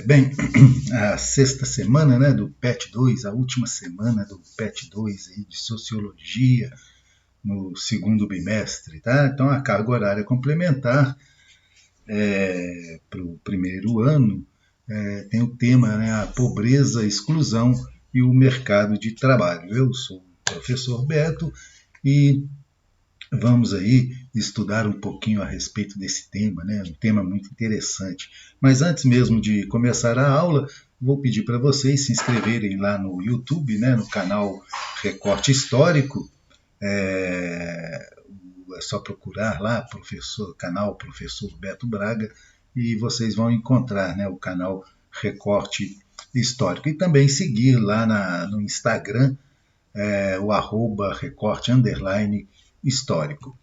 Bem, a sexta semana, né, do PET 2, a última semana do PET 2 aí, de Sociologia, no segundo bimestre, tá? Então, a carga horária complementar para o primeiro ano tem o tema, né, a pobreza, a exclusão e o mercado de trabalho. Eu sou o professor Beto e vamos aí estudar um pouquinho a respeito desse tema, né? Um tema muito interessante. Mas antes mesmo de começar a aula, vou pedir para vocês se inscreverem lá no YouTube, né? No canal Recorte Histórico. É só procurar lá canal Professor Beto Braga e vocês vão encontrar, né, o canal Recorte Histórico. E também seguir lá no Instagram o arroba recorte underline histórico.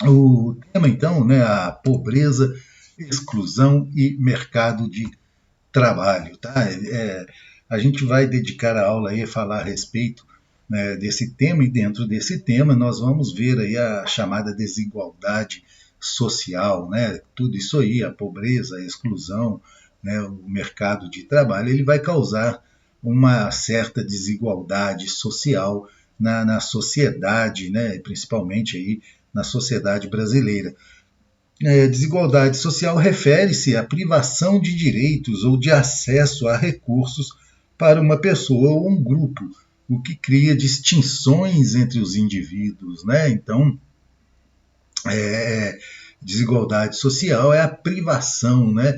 O tema, então, né, a pobreza, exclusão e mercado de trabalho. Tá? A gente vai dedicar a aula aí a falar a respeito, né, desse tema, e dentro desse tema nós vamos ver aí a chamada desigualdade social, né? Tudo isso aí, a pobreza, a exclusão, né, o mercado de trabalho, ele vai causar uma certa desigualdade social na sociedade, né, principalmente aí na sociedade brasileira. Desigualdade social refere-se à privação de direitos ou de acesso a recursos para uma pessoa ou um grupo, o que cria distinções entre os indivíduos, né? Então, desigualdade social é a privação, né?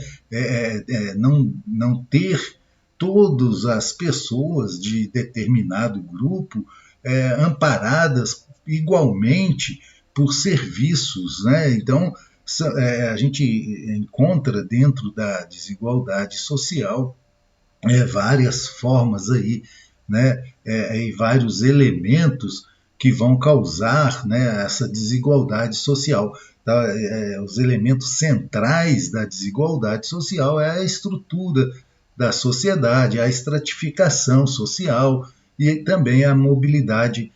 Não ter todas as pessoas de determinado grupo amparadas igualmente por serviços, né? Então, a gente encontra dentro da desigualdade social várias formas aí, né? E vários elementos que vão causar, né, essa desigualdade social. Tá? Os elementos centrais da desigualdade social é a estrutura da sociedade, a estratificação social e também a mobilidade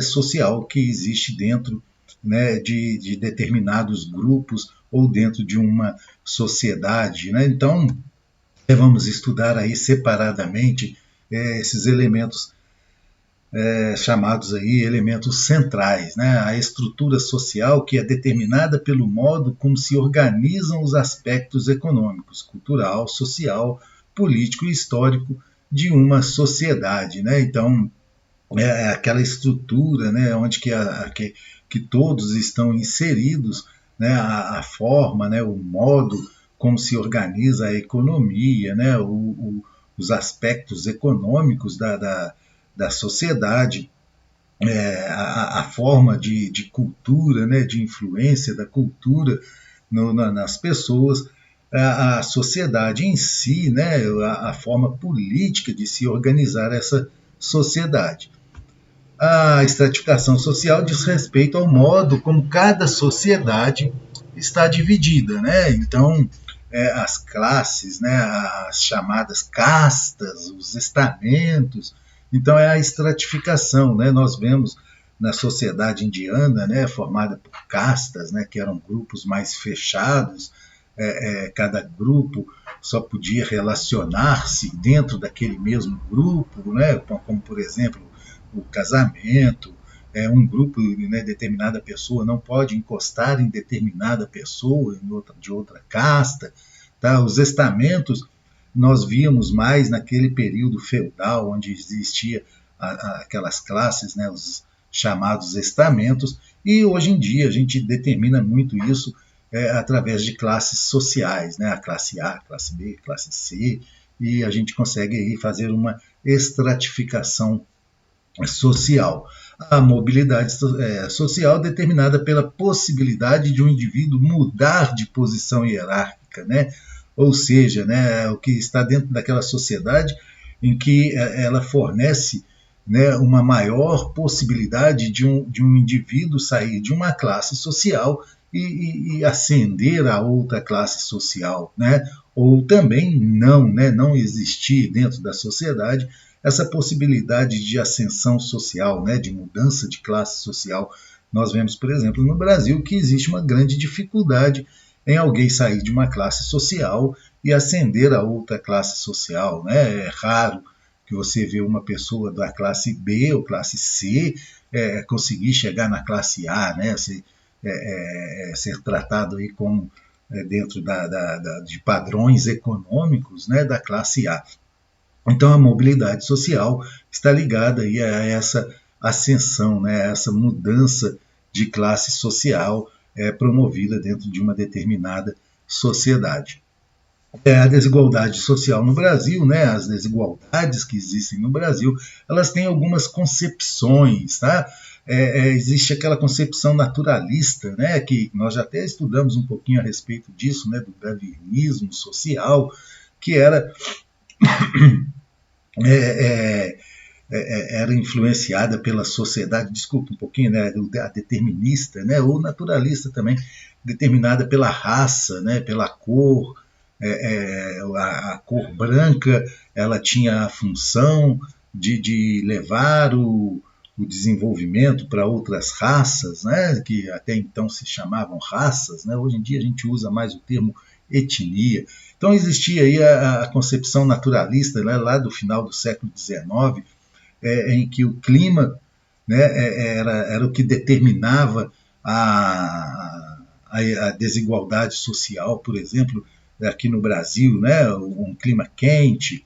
social que existe dentro, né, de determinados grupos ou dentro de uma sociedade. Né? Então, vamos estudar aí separadamente esses elementos chamados aí elementos centrais, né? A estrutura social que é determinada pelo modo como se organizam os aspectos econômicos, cultural, social, político e histórico de uma sociedade, né? Então, aquela estrutura, né, onde que todos estão inseridos, né, a forma, né, o modo como se organiza a economia, né, os aspectos econômicos da sociedade, a forma de cultura, né, de influência da cultura nas pessoas, a sociedade em si, né, a forma política de se organizar essa sociedade. A estratificação social diz respeito ao modo como cada sociedade está dividida, né? Então, as classes, né, as chamadas castas, os estamentos. Então, é a estratificação, né? Nós vemos na sociedade indiana, né, formada por castas, né, que eram grupos mais fechados, cada grupo só podia relacionar-se dentro daquele mesmo grupo, né, como, por exemplo, o casamento, um grupo, né, determinada pessoa não pode encostar em determinada pessoa de outra casta. Tá? Os estamentos nós víamos mais naquele período feudal, onde existia aquelas classes, né, os chamados estamentos, e hoje em dia a gente determina muito isso através de classes sociais, né, a classe A, classe B, classe C, e a gente consegue aí fazer uma estratificação social. A mobilidade social é determinada pela possibilidade de um indivíduo mudar de posição hierárquica, né? Ou seja, né, o que está dentro daquela sociedade em que ela fornece, né, uma maior possibilidade de um indivíduo sair de uma classe social e ascender a outra classe social, né? Ou também não, né, não existir dentro da sociedade essa possibilidade de ascensão social, né, de mudança de classe social. Nós vemos, por exemplo, no Brasil que existe uma grande dificuldade em alguém sair de uma classe social e ascender a outra classe social, né? É raro que você vê uma pessoa da classe B ou classe C conseguir chegar na classe A, né? Ser tratado aí como dentro de padrões econômicos, né, da classe A. Então a mobilidade social está ligada aí a essa ascensão, né, a essa mudança de classe social promovida dentro de uma determinada sociedade. A desigualdade social no Brasil, né, as desigualdades que existem no Brasil, elas têm algumas concepções, tá? Existe aquela concepção naturalista, né, que nós já até estudamos um pouquinho a respeito disso, né, do darwinismo social, que é, é, era influenciada pela sociedade, desculpa um pouquinho, né, a determinista, né, ou naturalista também, determinada pela raça, né, pela cor, a cor branca, ela tinha a função de levar o desenvolvimento para outras raças, né, que até então se chamavam raças, né, hoje em dia a gente usa mais o termo etnia. Então existia aí a concepção naturalista, né, lá do final do século XIX, em que o clima, né, era o que determinava a desigualdade social, por exemplo, aqui no Brasil, né, um clima quente,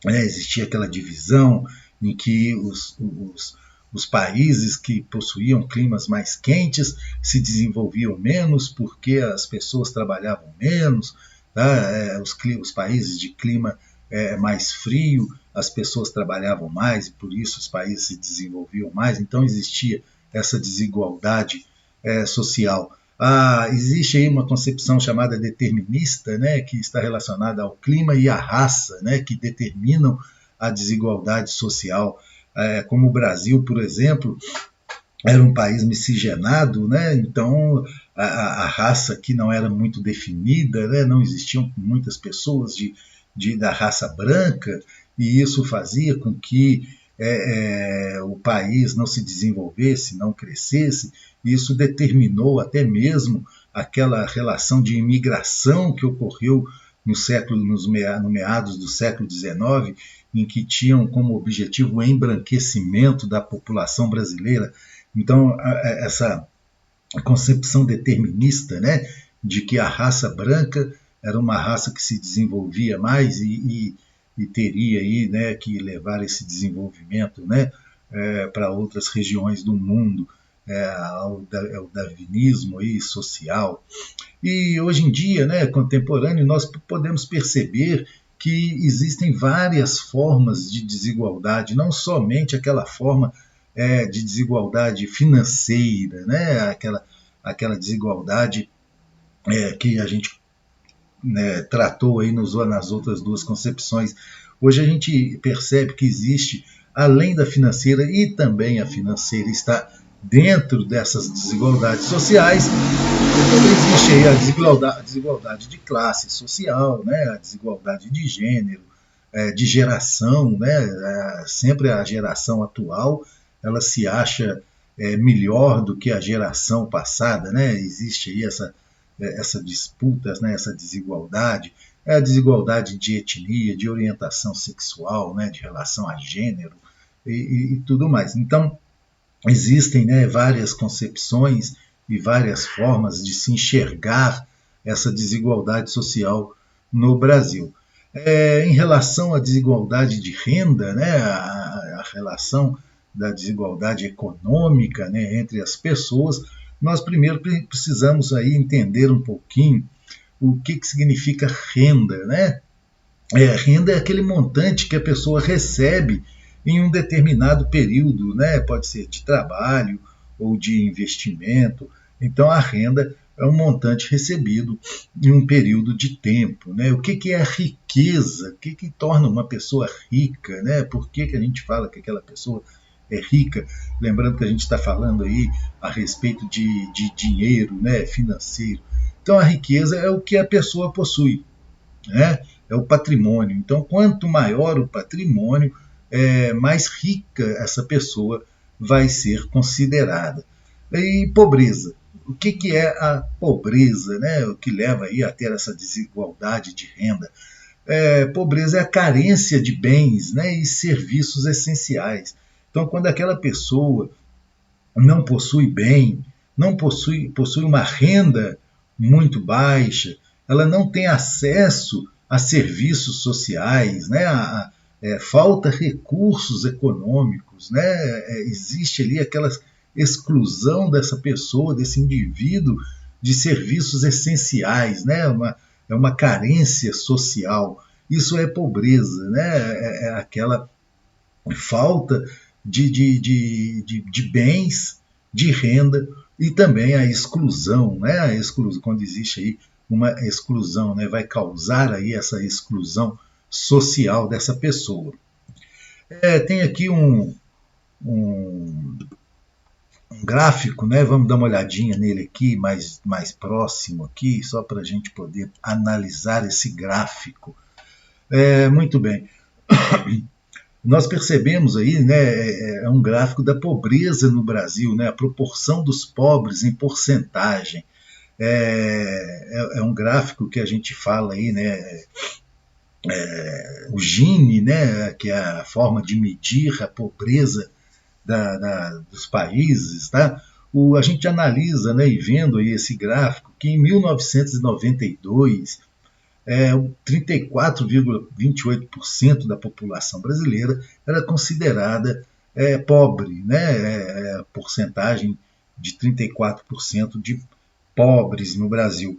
né, existia aquela divisão em que os países que possuíam climas mais quentes se desenvolviam menos porque as pessoas trabalhavam menos, tá? Os países de clima mais frio, as pessoas trabalhavam mais e por isso os países se desenvolviam mais. Então existia essa desigualdade social. Existe aí uma concepção chamada determinista, né, que está relacionada ao clima e à raça, né, que determinam a desigualdade social. Como o Brasil, por exemplo, era um país miscigenado, né, então a raça aqui não era muito definida, né, não existiam muitas pessoas da raça branca, e isso fazia com que o país não se desenvolvesse, não crescesse. Isso determinou até mesmo aquela relação de imigração que ocorreu no meados do século XIX, em que tinham como objetivo o embranquecimento da população brasileira. Então, essa concepção determinista, né, de que a raça branca era uma raça que se desenvolvia mais e teria aí, né, que levar esse desenvolvimento, né, para outras regiões do mundo, o darwinismo aí, social. E hoje em dia, né, contemporâneo, nós podemos perceber que existem várias formas de desigualdade, não somente aquela forma de desigualdade financeira, né, aquela desigualdade que a gente, né, tratou aí nas outras duas concepções. Hoje a gente percebe que existe, além da financeira, e também a financeira está dentro dessas desigualdades sociais, existe aí a desigualdade de classe social, né, a desigualdade de gênero, de geração, né, sempre a geração atual ela se acha melhor do que a geração passada, né, existe aí essa disputa, né, essa desigualdade, a desigualdade de etnia, de orientação sexual, né, de relação a gênero e tudo mais. Então, existem, né, várias concepções e várias formas de se enxergar essa desigualdade social no Brasil. Em relação à desigualdade de renda, né, a relação da desigualdade econômica, né, entre as pessoas, nós primeiro precisamos aí entender um pouquinho o que significa renda, né? Renda é aquele montante que a pessoa recebe em um determinado período, né? Pode ser de trabalho ou de investimento. Então, a renda é um montante recebido em um período de tempo, né? O que é a riqueza? O que torna uma pessoa rica, né? Por que a gente fala que aquela pessoa é rica? Lembrando que a gente está falando aí a respeito de dinheiro, né? Financeiro. Então, a riqueza é o que a pessoa possui, né? É o patrimônio. Então, quanto maior o patrimônio, mais rica essa pessoa vai ser considerada. E pobreza. o que é a pobreza, né? O que leva aí a ter essa desigualdade de renda? Pobreza é a carência de bens, né, e serviços essenciais. Então, quando aquela pessoa não possui bem, não possui uma renda muito baixa, ela não tem acesso a serviços sociais, né? Falta recursos econômicos, né? Existe ali aquela exclusão dessa pessoa, desse indivíduo, de serviços essenciais, né? É uma carência social. Isso é pobreza, né? Aquela falta de bens, de renda e também a exclusão, né? A exclusão, quando existe aí uma exclusão, né? Vai causar aí essa exclusão social dessa pessoa. Tem aqui um, um gráfico, né? Vamos dar uma olhadinha nele aqui, mais próximo aqui, só para a gente poder analisar esse gráfico. Muito bem. Nós percebemos aí, né, um gráfico da pobreza no Brasil, né, a proporção dos pobres em porcentagem. Um gráfico que a gente fala aí, né, o Gini, né, que é a forma de medir a pobreza dos países, tá? A gente analisa, né, e vendo aí esse gráfico, que em 1992 34,28% da população brasileira era considerada pobre, né? Porcentagem de 34% de pobres no Brasil.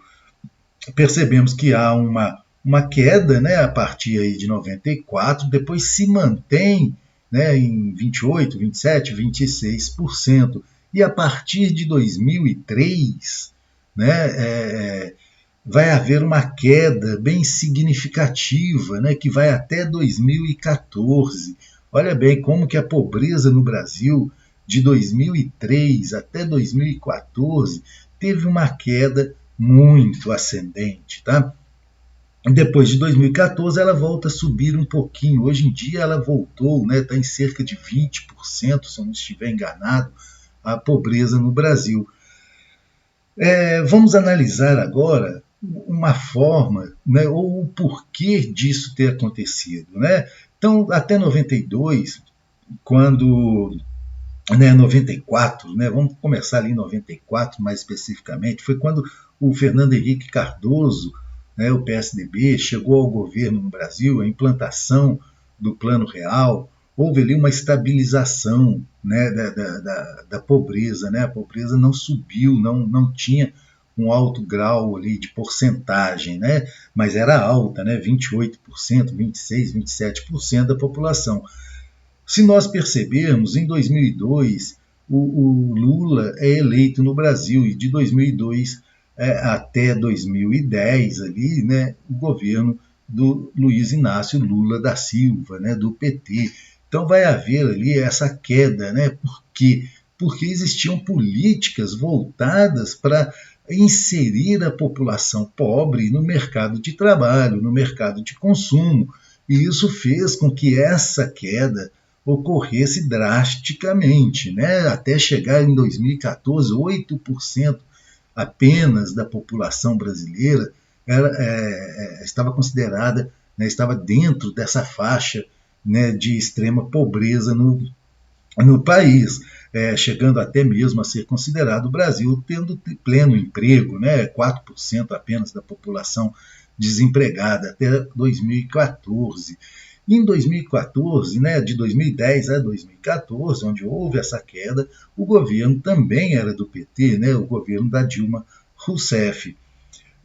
Percebemos que há uma queda, né, a partir aí de 94, depois se mantém, né, em 28, 27, 26%. E a partir de 2003, né, vai haver uma queda bem significativa, né, que vai até 2014. Olha bem como que a pobreza no Brasil, de 2003 até 2014, teve uma queda muito ascendente. Tá? Depois de 2014, ela volta a subir um pouquinho. Hoje em dia, ela voltou, né, está em cerca de 20%, se eu não estiver enganado, a pobreza no Brasil. Vamos analisar agora uma forma, né, ou o porquê disso ter acontecido. Né? Então, até 92, quando, né, 94, né, vamos começar ali em 94 mais especificamente, foi quando o Fernando Henrique Cardoso, né, o PSDB, chegou ao governo no Brasil, a implantação do Plano Real, houve ali uma estabilização, né, da pobreza. Né? A pobreza não subiu, não tinha um alto grau ali de porcentagem, né? Mas era alta, né? 28%, 26%, 27% da população. Se nós percebermos, em 2002, o Lula é eleito no Brasil, e de 2002 até 2010, ali, né, o governo do Luiz Inácio Lula da Silva, né, do PT. Então vai haver ali essa queda. Né? Por quê? Porque existiam políticas voltadas para inserir a população pobre no mercado de trabalho, no mercado de consumo, e isso fez com que essa queda ocorresse drasticamente, né? Até chegar em 2014, 8% apenas da população brasileira estava considerada, né, estava dentro dessa faixa, né, de extrema pobreza no país, chegando até mesmo a ser considerado o Brasil tendo pleno emprego, né, 4% apenas da população desempregada até 2014. Em 2014, né, de 2010 a 2014, onde houve essa queda, o governo também era do PT, né, o governo da Dilma Rousseff.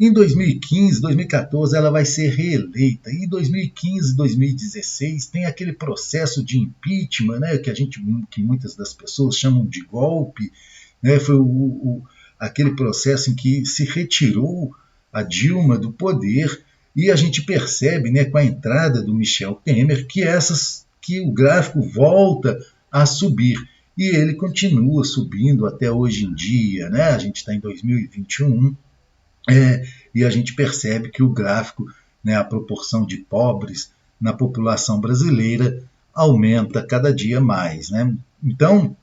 Em 2015, 2014, ela vai ser reeleita. E em 2015, 2016, tem aquele processo de impeachment, né, que muitas das pessoas chamam de golpe. Né, foi aquele processo em que se retirou a Dilma do poder, e a gente percebe, né, com a entrada do Michel Temer, que o gráfico volta a subir. E ele continua subindo até hoje em dia. Né? A gente está em 2021, e a gente percebe que o gráfico, né, a proporção de pobres na população brasileira aumenta cada dia mais. Né? Então,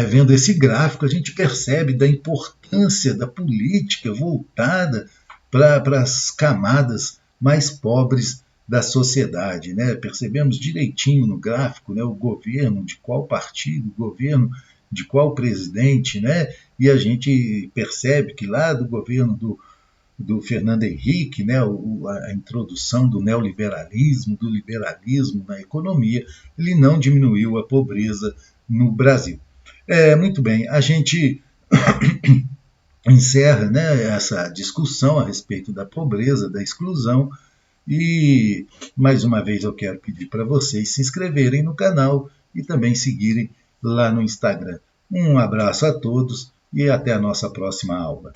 vendo esse gráfico, a gente percebe da importância da política voltada para as camadas mais pobres da sociedade. Né? Percebemos direitinho no gráfico, né, o governo de qual partido, o governo de qual presidente, né? E a gente percebe que lá do governo do Fernando Henrique, né, a introdução do neoliberalismo, do liberalismo na economia, ele não diminuiu a pobreza no Brasil. Muito bem, a gente encerra, né, essa discussão a respeito da pobreza, da exclusão, e mais uma vez eu quero pedir para vocês se inscreverem no canal e também seguirem lá no Instagram. Um abraço a todos e até a nossa próxima aula.